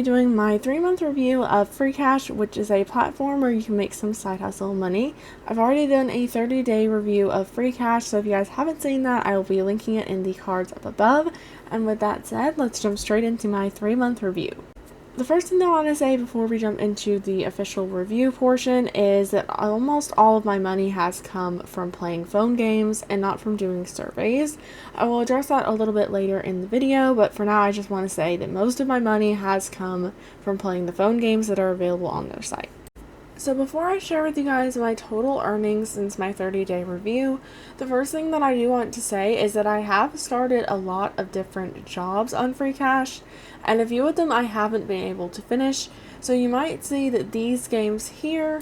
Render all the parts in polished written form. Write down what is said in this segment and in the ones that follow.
be doing my 3-month review of Freecash, which is a platform where you can make some side hustle money. I've already done a 30-day review of Freecash, so if you guys haven't seen that, I will be linking it in the cards up above. And with that said, let's jump straight into my 3-month review. The first thing I want to say before we jump into the official review portion is that almost all of my money has come from playing phone games and not from doing surveys. I will address that a little bit later in the video, but for now I just want to say that most of my money has come from playing the phone games that are available on their site. So before I share with you guys my total earnings since my 30-day review, the first thing that I do want to say is that I have started a lot of different jobs on Freecash, and a few of them I haven't been able to finish. So you might see that these games here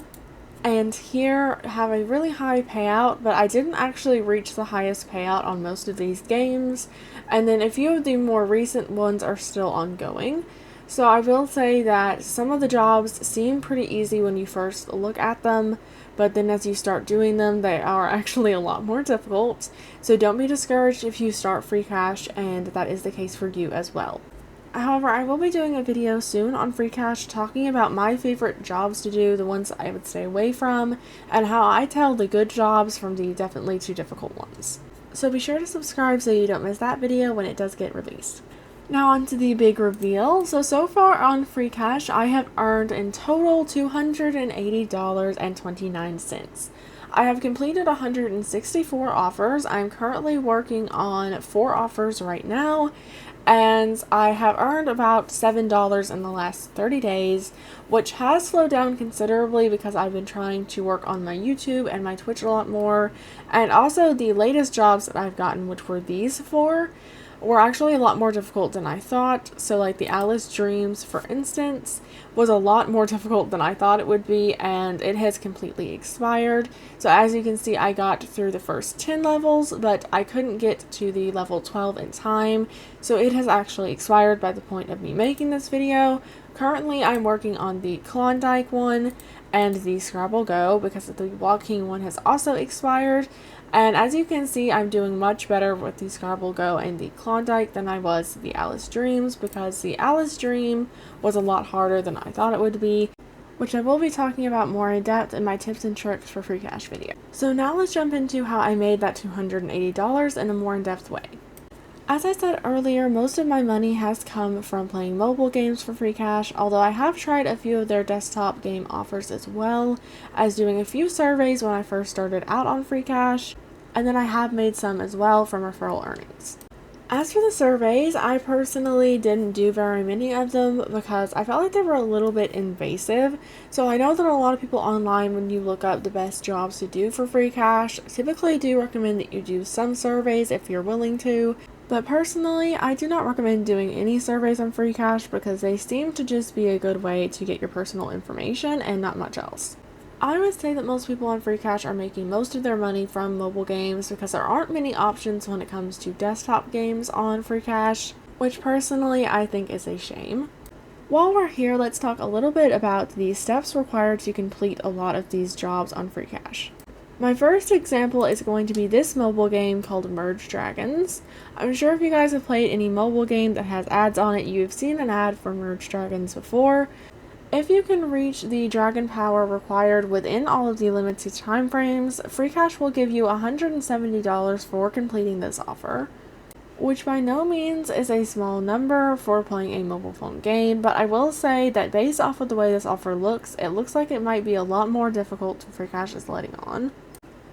and here have a really high payout, but I didn't actually reach the highest payout on most of these games, and then a few of the more recent ones are still ongoing. So I will say that some of the jobs seem pretty easy when you first look at them, but then as you start doing them, they are actually a lot more difficult. So don't be discouraged if you start Freecash and that is the case for you as well. However, I will be doing a video soon on Freecash talking about my favorite jobs to do, the ones I would stay away from, and how I tell the good jobs from the definitely too difficult ones. So be sure to subscribe so you don't miss that video when it does get released. Now on to the big reveal. So far on Freecash, I have earned in total $280.29. I have completed 164 offers. I'm currently working on 4 offers right now, and I have earned about $7 in the last 30 days, which has slowed down considerably because I've been trying to work on my YouTube and my Twitch a lot more, and also the latest jobs that I've gotten, which were these 4, were actually a lot more difficult than I thought. So like the Alice Dreams, for instance, was a lot more difficult than I thought it would be, and it has completely expired. So as you can see, I got through the first 10 levels, but I couldn't get to the level 12 in time, so it has actually expired by the point of me making this video. Currently, I'm working on the Klondike one and the Scrabble Go because the Block King one has also expired. And as you can see, I'm doing much better with the Scrabble Go and the Klondike than I was the Alice Dreams, because the Alice Dream was a lot harder than I thought it would be, which I will be talking about more in depth in my tips and tricks for Freecash video. So now let's jump into how I made that $280 in a more in-depth way. As I said earlier, most of my money has come from playing mobile games for Freecash, although I have tried a few of their desktop game offers as well as doing a few surveys when I first started out on Freecash, and then I have made some as well from referral earnings. As for the surveys, I personally didn't do very many of them because I felt like they were a little bit invasive. So I know that a lot of people online, when you look up the best jobs to do for Freecash, typically do recommend that you do some surveys if you're willing to. But personally, I do not recommend doing any surveys on Freecash because they seem to just be a good way to get your personal information and not much else. I would say that most people on Freecash are making most of their money from mobile games because there aren't many options when it comes to desktop games on Freecash, which personally I think is a shame. While we're here, let's talk a little bit about the steps required to complete a lot of these jobs on Freecash. My first example is going to be this mobile game called Merge Dragons. I'm sure if you guys have played any mobile game that has ads on it, you've seen an ad for Merge Dragons before. If you can reach the dragon power required within all of the limited time frames, Freecash will give you $170 for completing this offer, which by no means is a small number for playing a mobile phone game, but I will say that based off of the way this offer looks, it looks like it might be a lot more difficult than Freecash is letting on.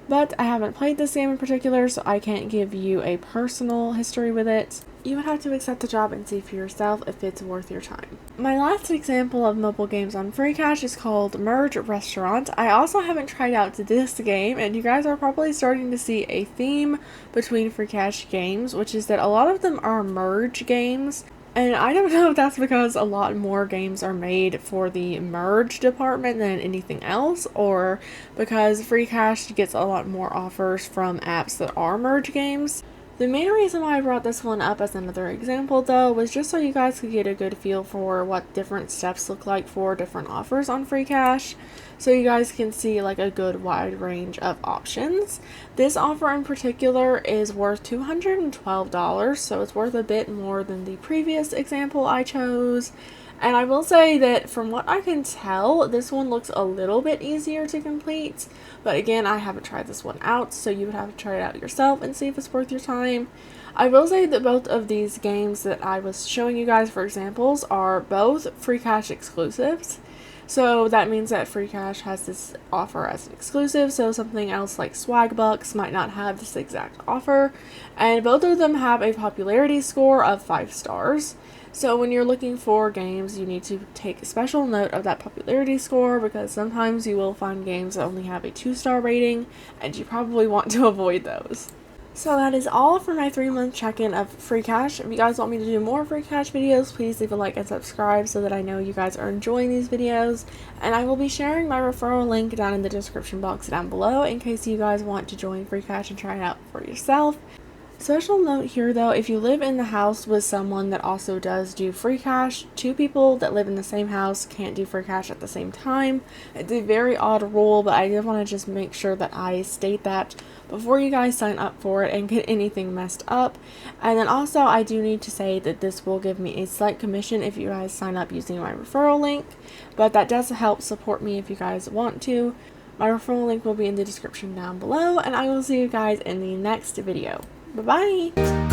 But I haven't played this game in particular, so I can't give you a personal history with it. You would have to accept the job and see for yourself if it's worth your time. My last example of mobile games on Freecash is called Merge Restaurant. I also haven't tried out this game, and you guys are probably starting to see a theme between Freecash games, which is that a lot of them are merge games. And I don't know if that's because a lot more games are made for the merge department than anything else, or because Freecash gets a lot more offers from apps that are merge games. The main reason why I brought this one up as another example, though, was just so you guys could get a good feel for what different steps look like for different offers on Freecash, so you guys can see like a good wide range of options. This offer in particular is worth $212, so it's worth a bit more than the previous example I chose. And I will say that from what I can tell, this one looks a little bit easier to complete. But again, I haven't tried this one out, so you would have to try it out yourself and see if it's worth your time. I will say that both of these games that I was showing you guys for examples are both Freecash exclusives. So that means that Freecash has this offer as an exclusive, so something else like Swagbucks might not have this exact offer. And both of them have a popularity score of 5 stars. So when you're looking for games, you need to take special note of that popularity score, because sometimes you will find games that only have a 2-star rating, and you probably want to avoid those. So that is all for my 3-month check-in of Freecash. If you guys want me to do more Freecash videos, please leave a like and subscribe so that I know you guys are enjoying these videos. And I will be sharing my referral link down in the description box down below in case you guys want to join Freecash and try it out for yourself. Special note here though, if you live in the house with someone that also does do Freecash, 2 people that live in the same house can't do Freecash at the same time. It's a very odd rule, but I did want to just make sure that I state that before you guys sign up for it and get anything messed up. And then also I do need to say that this will give me a slight commission if you guys sign up using my referral link, but that does help support me if you guys want to. My referral link will be in the description down below, and I will see you guys in the next video. Bye-bye!